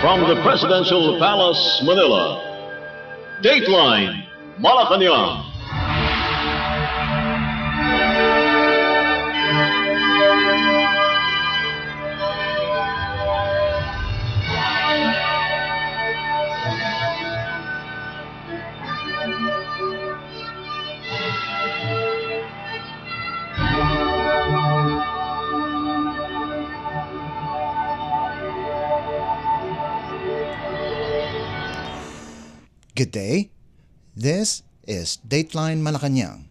From the Presidential Palace, Manila, Dateline Malacañang. Good day. This is Dateline Malacañang.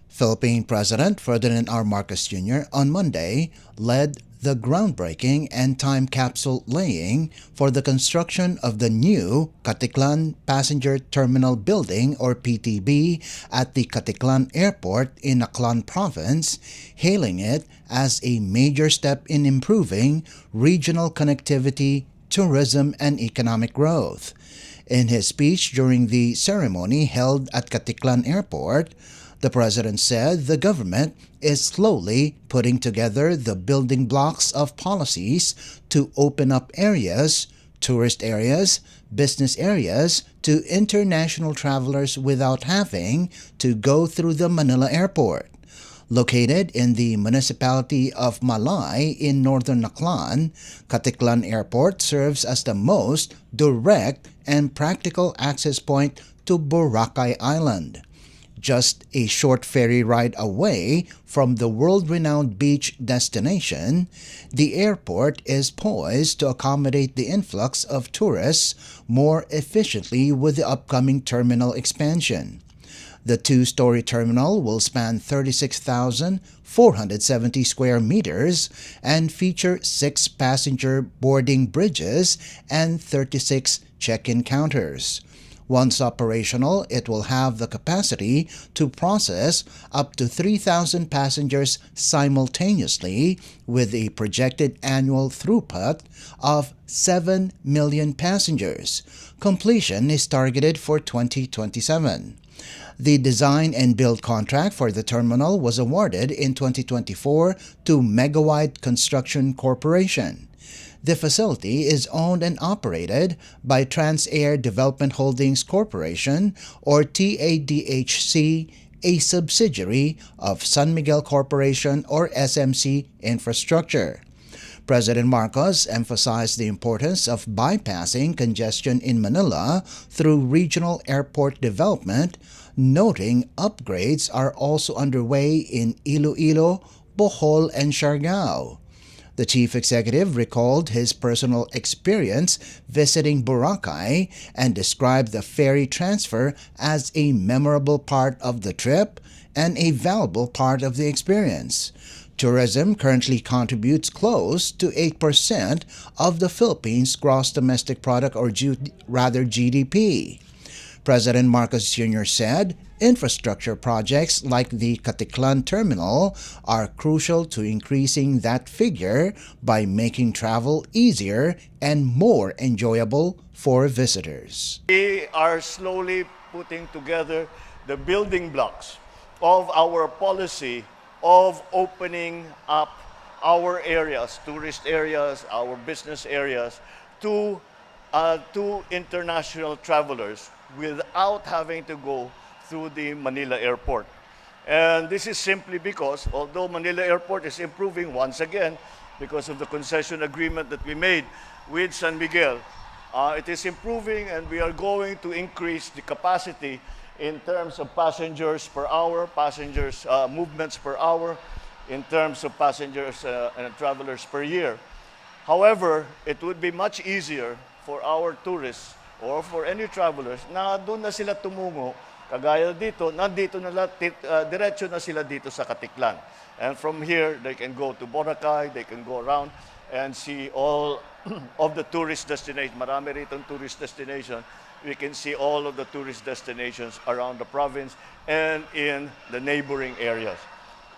Philippine President Ferdinand R. Marcos Jr. on Monday led the groundbreaking and time capsule laying for the construction of the new Caticlan Passenger Terminal Building or PTB at the Caticlan Airport in Aklan Province, hailing it as a major step in improving regional connectivity, tourism, and economic growth. In his speech during the ceremony held at Caticlan Airport, the president said the government is slowly putting together the building blocks of policies to open up areas, tourist areas, business areas to international travelers without having to go through the Manila airport. Located in the municipality of Malay in northern Aklan, Caticlan Airport serves as the most direct and practical access point to Boracay Island. Just a short ferry ride away from the world-renowned beach destination, the airport is poised to accommodate the influx of tourists more efficiently with the upcoming terminal expansion. The two-story terminal will span 36,470 square meters and feature 6 passenger boarding bridges and 36 check-in counters. Once operational, it will have the capacity to process up to 3,000 passengers simultaneously with a projected annual throughput of 7 million passengers. Completion is targeted for 2027. The design and build contract for the terminal was awarded in 2024 to Megawide Construction Corporation. The facility is owned and operated by Transair Development Holdings Corporation or TADHC, a subsidiary of San Miguel Corporation or SMC Infrastructure. President Marcos emphasized the importance of bypassing congestion in Manila through regional airport development, noting upgrades are also underway in Iloilo, Bohol, and Siargao. The chief executive recalled his personal experience visiting Boracay and described the ferry transfer as a memorable part of the trip and a valuable part of the experience. Tourism currently contributes close to 8% of the Philippines' gross domestic product or GDP. President Marcos Jr. said infrastructure projects like the Caticlan Terminal are crucial to increasing that figure by making travel easier and more enjoyable for visitors. We are slowly putting together the building blocks of our policy of opening up our areas, tourist areas, our business areas, to international travelers without having to go through the Manila airport. And this is simply because, although Manila airport is improving once again because of the concession agreement that we made with San Miguel, it is improving and we are going to increase the capacity in terms of passengers per hour, movements per hour, in terms of passengers and travelers per year. However, it would be much easier for our tourists or for any travelers na doon na sila tumungo, kagaya dito, diretso na sila dito sa Caticlan. And from here, they can go to Boracay, they can go around and see all of the tourist destinations. Marami ritong tourist destination. We can see all of the tourist destinations around the province and in the neighboring areas.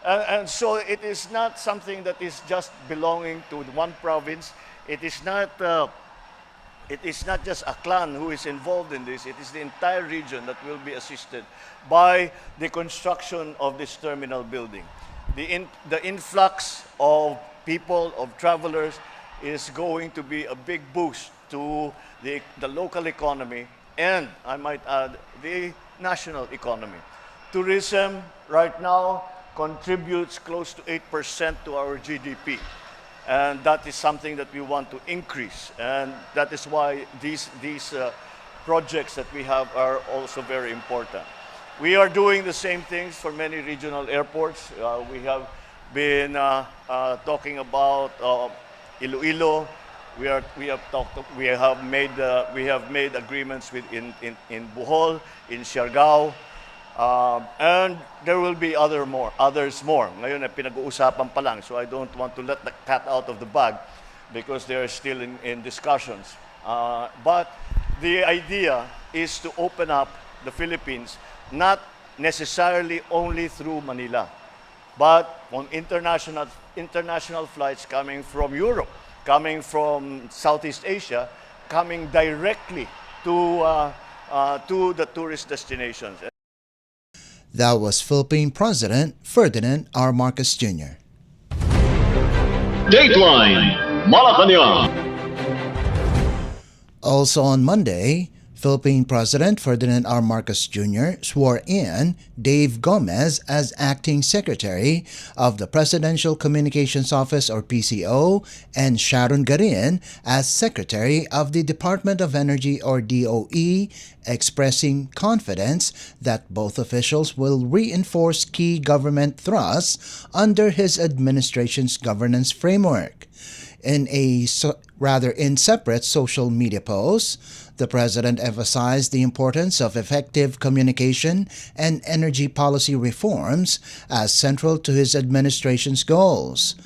And so it is not something that is just belonging to one province. It is not just Aklan who is involved in this. It is the entire region that will be assisted by the construction of this terminal building. The influx of people, of travelers, is going to be a big boost to the local economy and, I might add, the national economy. Tourism right now contributes close to 8% to our GDP. And that is something that we want to increase. And that is why these projects that we have are also very important. We are doing the same things for many regional airports. We have been talking about Iloilo. We have made agreements with in Bohol, in Siargao, and there will be others more. Ngayon pinag-uusapan pa lang, so I don't want to let the cat out of the bag because they are still in discussions. But the idea is to open up the Philippines not necessarily only through Manila, but on international flights coming from Europe, coming from Southeast Asia, coming directly to the tourist destinations. That was Philippine President Ferdinand R. Marcos Jr. Dateline Malacañang. Also on Monday, Philippine President Ferdinand R. Marcos Jr. swore in Dave Gomez as Acting Secretary of the Presidential Communications Office or PCO and Sharon Garin as Secretary of the Department of Energy or DOE, expressing confidence that both officials will reinforce key government thrusts under his administration's governance framework. In separate social media posts, the President emphasized the importance of effective communication and energy policy reforms as central to his administration's goals.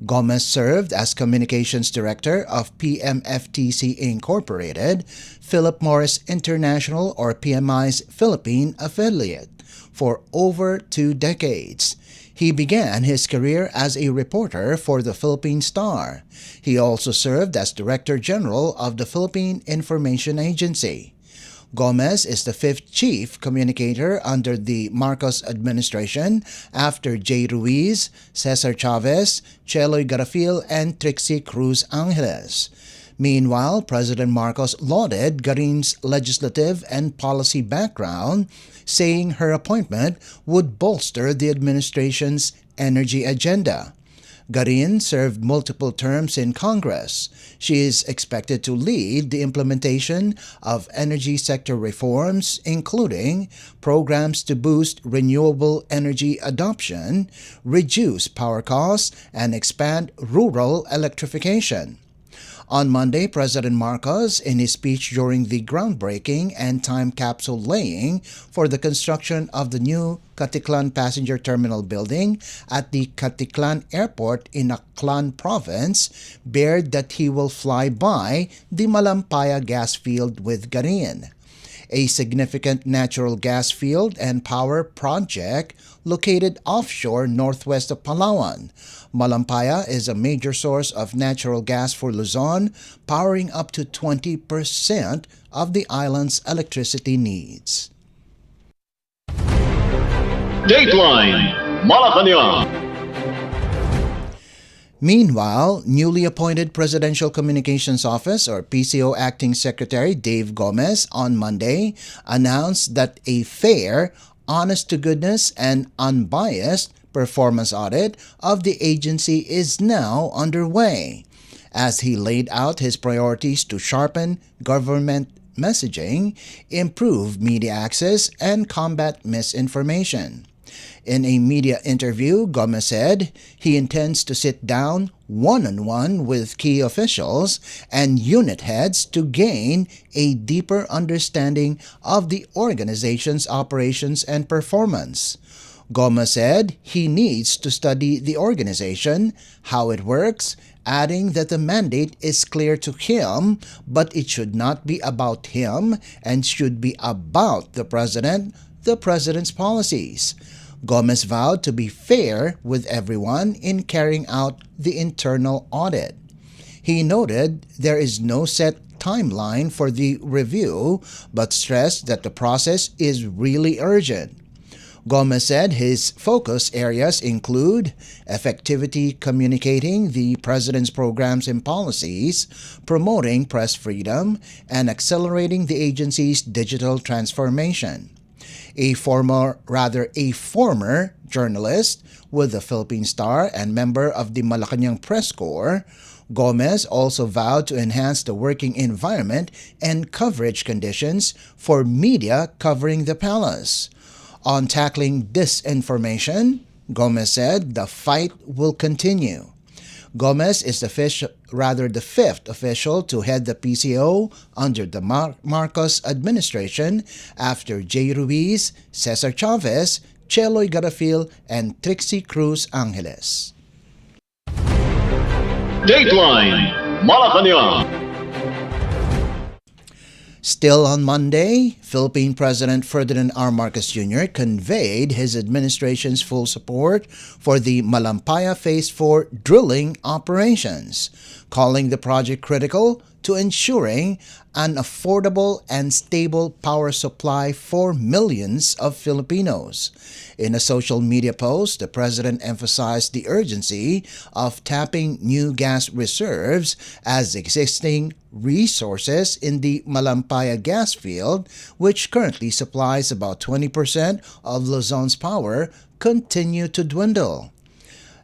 Gomez served as Communications Director of PMFTC Incorporated, Philip Morris International or PMI's Philippine affiliate, for over 2 decades. He began his career as a reporter for the Philippine Star. He also served as Director General of the Philippine Information Agency. Gomez is the 5th chief communicator under the Marcos administration after Jay Ruiz, Cesar Chavez, Cheloy Garafil, and Trixie Cruz Angeles. Meanwhile, President Marcos lauded Garin's legislative and policy background, saying her appointment would bolster the administration's energy agenda. Garin served multiple terms in Congress. She is expected to lead the implementation of energy sector reforms, including programs to boost renewable energy adoption, reduce power costs, and expand rural electrification. On Monday, President Marcos, in his speech during the groundbreaking and time capsule laying for the construction of the new Caticlan Passenger Terminal building at the Caticlan Airport in Aklan Province, bared that he will fly by the Malampaya gas field with Garin, a significant natural gas field and power project located offshore northwest of Palawan. Malampaya is a major source of natural gas for Luzon, powering up to 20% of the island's electricity needs. Dateline Malacañang. Meanwhile, newly appointed Presidential Communications Office or PCO Acting Secretary Dave Gomez on Monday announced that a fair, honest-to-goodness, and unbiased performance audit of the agency is now underway, as he laid out his priorities to sharpen government messaging, improve media access, and combat misinformation. In a media interview, Gomez said he intends to sit down one-on-one with key officials and unit heads to gain a deeper understanding of the organization's operations and performance. Gomez said he needs to study the organization, how it works, adding that the mandate is clear to him, but it should not be about him and should be about the president's policies. Gomez vowed to be fair with everyone in carrying out the internal audit. He noted there is no set timeline for the review, but stressed that the process is really urgent. Gomez said his focus areas include effectively communicating the president's programs and policies, promoting press freedom, and accelerating the agency's digital transformation. A former journalist with the Philippine Star and member of the Malacañang Press Corps, Gomez also vowed to enhance the working environment and coverage conditions for media covering the palace. On tackling disinformation, Gomez said the fight will continue. Gomez is the fifth official to head the PCO under the Marcos administration after J. Ruiz, Cesar Chavez, Cheloy Garafil, and Trixie Cruz Angeles. Dateline Malacañang. Still on Monday, Philippine President Ferdinand R. Marcos Jr. conveyed his administration's full support for the Malampaya Phase 4 drilling operations, calling the project critical to ensuring an affordable and stable power supply for millions of Filipinos. In a social media post, the president emphasized the urgency of tapping new gas reserves as existing resources in the Malampaya gas field, which currently supplies about 20% of Luzon's power, continue to dwindle.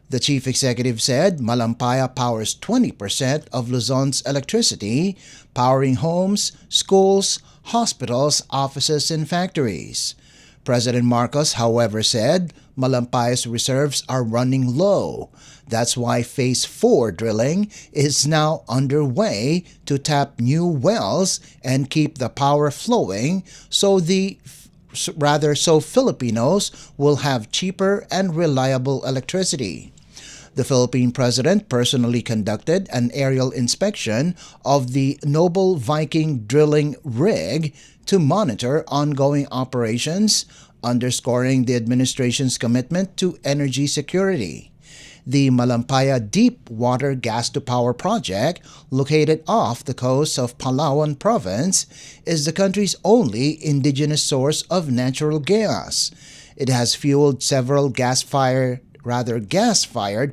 The chief executive said Malampaya powers 20% of Luzon's electricity, powering homes, schools, hospitals, offices, and factories. President Marcos, however, said Malampaya's reserves are running low. That's why Phase 4 drilling is now underway to tap new wells and keep the power flowing so Filipinos will have cheaper and reliable electricity. The Philippine president personally conducted an aerial inspection of the Noble Viking drilling rig to monitor ongoing operations, underscoring the administration's commitment to energy security. The Malampaya Deep Water Gas-to-Power project, located off the coast of Palawan Province, is the country's only indigenous source of natural gas. It has fueled several gas-fired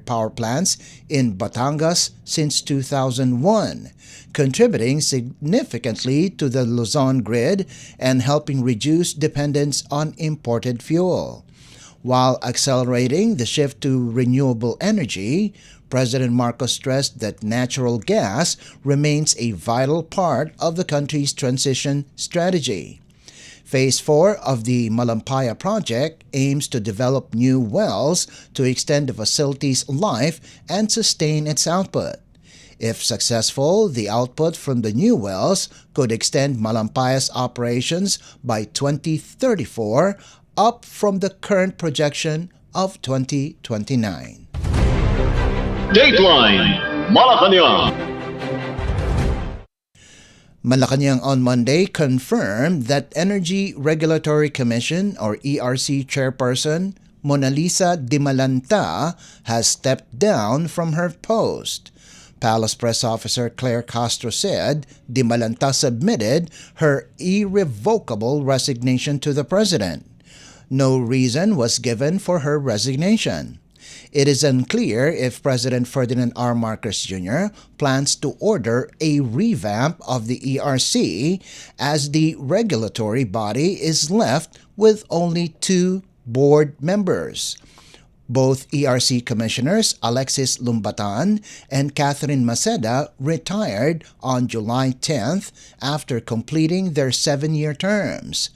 power plants in Batangas since 2001, contributing significantly to the Luzon grid and helping reduce dependence on imported fuel. While accelerating the shift to renewable energy, President Marcos stressed that natural gas remains a vital part of the country's transition strategy. Phase 4 of the Malampaya project aims to develop new wells to extend the facility's life and sustain its output. If successful, the output from the new wells could extend Malampaya's operations by 2034, up from the current projection of 2029. Dateline Malacañang. Malacañang on Monday confirmed that Energy Regulatory Commission or ERC chairperson Mona Lisa Dimalanta has stepped down from her post. Palace Press Officer Claire Castro said Dimalanta submitted her irrevocable resignation to the president. No reason was given for her resignation. It is unclear if President Ferdinand R. Marcos Jr. plans to order a revamp of the ERC as the regulatory body is left with only 2 board members. Both ERC commissioners Alexis Lumbatan and Catherine Maceda retired on July 10th after completing their 7-year terms.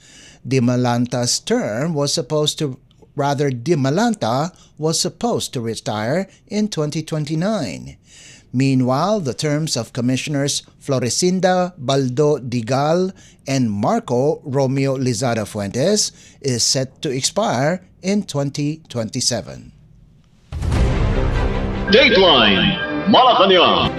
Dimalanta was supposed to retire in 2029. Meanwhile, the terms of Commissioners Florecinda Baldo Digal and Marco Romeo Lizada Fuentes is set to expire in 2027. Dateline Malacañang.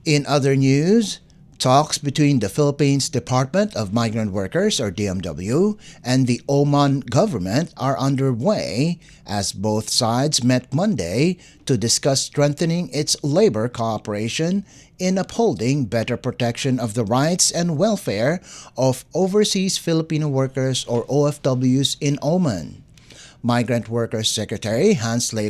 In other news, Talks between the Philippines Department of Migrant Workers, or DMW, and the Oman government are underway as both sides met Monday to discuss strengthening its labor cooperation in upholding better protection of the rights and welfare of overseas Filipino workers, or OFWs, in Oman. Migrant Workers Secretary Hans Leo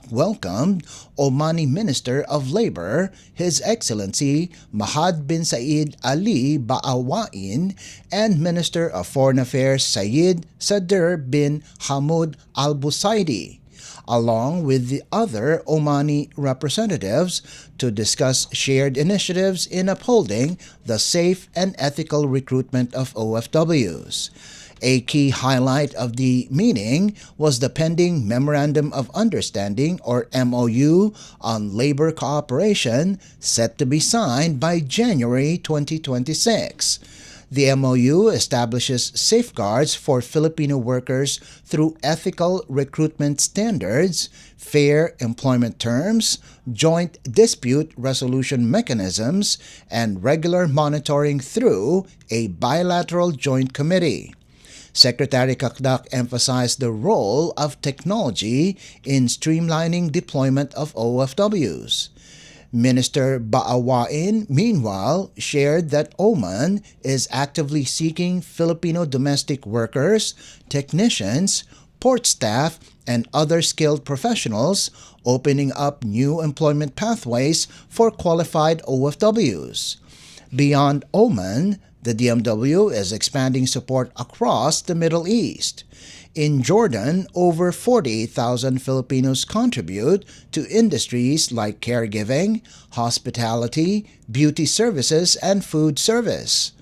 welcomed Omani Minister of Labor, His Excellency Mahad bin Said Ali Baawain, and Minister of Foreign Affairs Sayed Sadr bin Hamoud Al Busaidi, along with the other Omani representatives, to discuss shared initiatives in upholding the safe and ethical recruitment of OFWs. A key highlight of the meeting was the pending Memorandum of Understanding, or MOU, on labor cooperation, set to be signed by January 2026. The MOU establishes safeguards for Filipino workers through ethical recruitment standards, fair employment terms, joint dispute resolution mechanisms, and regular monitoring through a bilateral joint committee. Secretary Kakdak emphasized the role of technology in streamlining deployment of OFWs. Minister Baawain, meanwhile, shared that Oman is actively seeking Filipino domestic workers, technicians, port staff, and other skilled professionals, opening up new employment pathways for qualified OFWs. Beyond Oman, the DMW is expanding support across the Middle East. In Jordan, over 40,000 Filipinos contribute to industries like caregiving, hospitality, beauty services, and food service.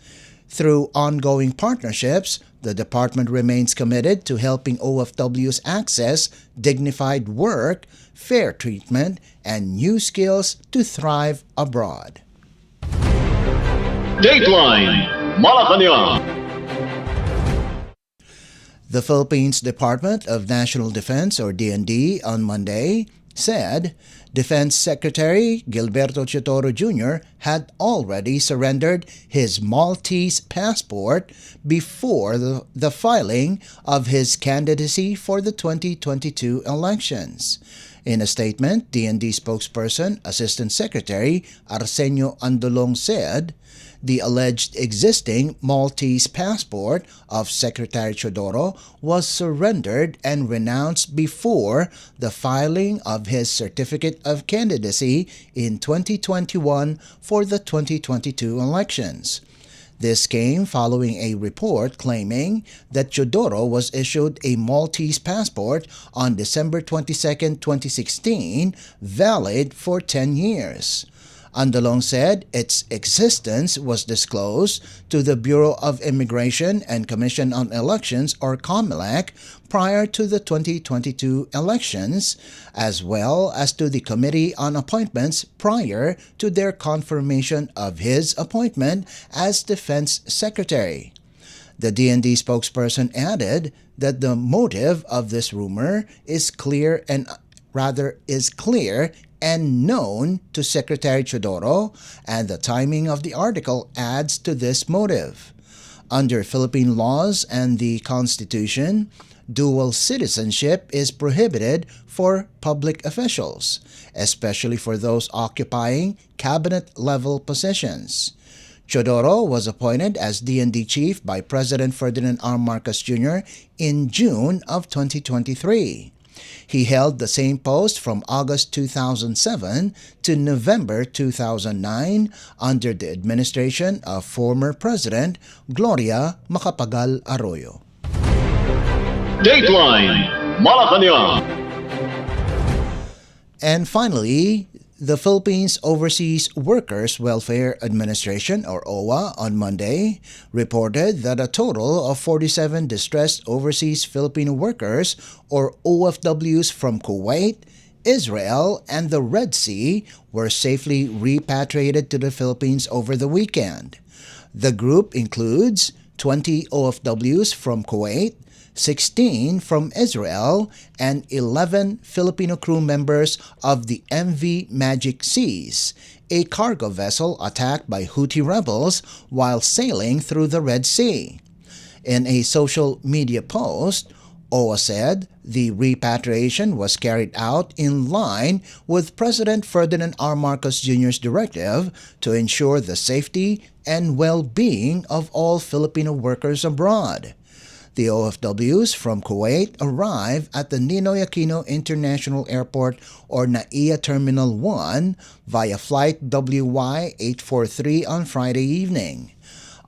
Through ongoing partnerships, the department remains committed to helping OFWs access dignified work, fair treatment, and new skills to thrive abroad. Dateline Malacañang. The Philippines Department of National Defense, or DND, on Monday said Defense Secretary Gilberto Chitoro Jr. had already surrendered his Maltese passport before the filing of his candidacy for the 2022 elections. In a statement, DND spokesperson Assistant Secretary Arsenio Andolong said the alleged existing Maltese passport of Secretary Chodoro was surrendered and renounced before the filing of his certificate of candidacy in 2021 for the 2022 elections. This came following a report claiming that Chodoro was issued a Maltese passport on December 22, 2016, valid for 10 years. Andolong said its existence was disclosed to the Bureau of Immigration and Commission on Elections, or COMELEC, prior to the 2022 elections, as well as to the Committee on Appointments prior to their confirmation of his appointment as Defense Secretary. The DND spokesperson added that the motive of this rumor is clear and known to Secretary Chodoro, and the timing of the article adds to this motive. Under Philippine laws and the Constitution, dual citizenship is prohibited for public officials, especially for those occupying cabinet-level positions. Chodoro was appointed as DND chief by President Ferdinand R. Marcos Jr. in June of 2023. He held the same post from August 2007 to November 2009 under the administration of former President Gloria Macapagal Arroyo. Dateline Malacañang. And finally, the Philippines Overseas Workers Welfare Administration, or OWA, on Monday reported that a total of 47 distressed overseas Filipino workers, or OFWs, from Kuwait, Israel, and the Red Sea were safely repatriated to the Philippines over the weekend. The group includes 20 OFWs from Kuwait, 16 from Israel, and 11 Filipino crew members of the MV Magic Seas, a cargo vessel attacked by Houthi rebels while sailing through the Red Sea. In a social media post, OWA said the repatriation was carried out in line with President Ferdinand R. Marcos Jr.'s directive to ensure the safety and well-being of all Filipino workers abroad. The OFWs from Kuwait arrived at the Ninoy Aquino International Airport or NAIA Terminal 1 via flight WY843 on Friday evening.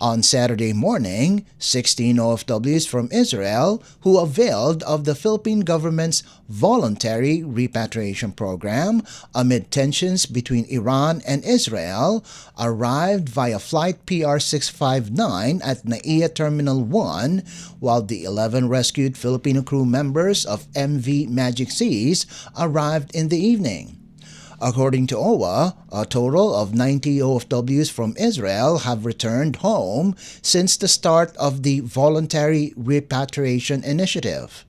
On Saturday morning, 16 OFWs from Israel who availed of the Philippine government's voluntary repatriation program amid tensions between Iran and Israel arrived via flight PR659 at NAIA Terminal 1, while the 11 rescued Filipino crew members of MV Magic Seas arrived in the evening. According to OWA, a total of 90 OFWs from Israel have returned home since the start of the voluntary repatriation initiative.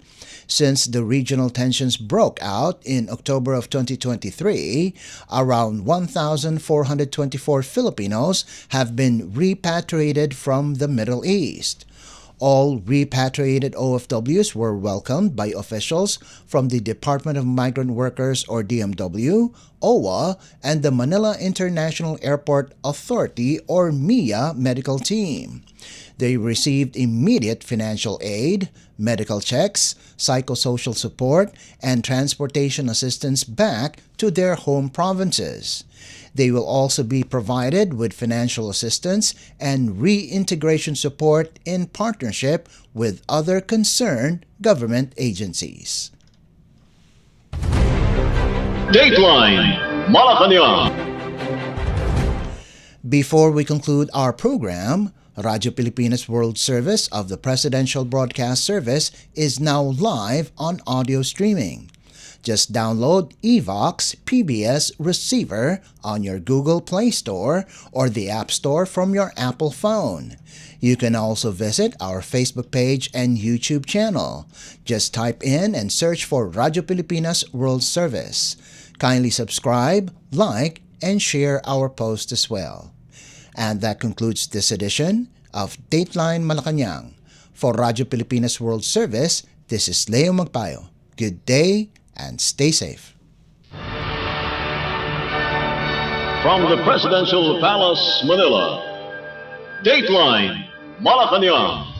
Since the regional tensions broke out in October of 2023, around 1,424 Filipinos have been repatriated from the Middle East. All repatriated OFWs were welcomed by officials from the Department of Migrant Workers or DMW, OWA, and the Manila International Airport Authority or MIA medical team. They received immediate financial aid, medical checks, psychosocial support, and transportation assistance back to their home provinces. They will also be provided with financial assistance and reintegration support in partnership with other concerned government agencies. Dateline Malacañang. Before we conclude our program, Radyo Pilipinas World Service of the Presidential Broadcast Service is now live on audio streaming. Just download Evox PBS Receiver on your Google Play Store or the App Store from your Apple phone. You can also visit our Facebook page and YouTube channel. Just type in and search for Radyo Pilipinas World Service. Kindly subscribe, like, and share our post as well. And that concludes this edition of Dateline Malacañang. For Radyo Pilipinas World Service, this is Leo Magpayo. Good day and stay safe. From the Presidential Palace, Manila, Dateline Malacañang.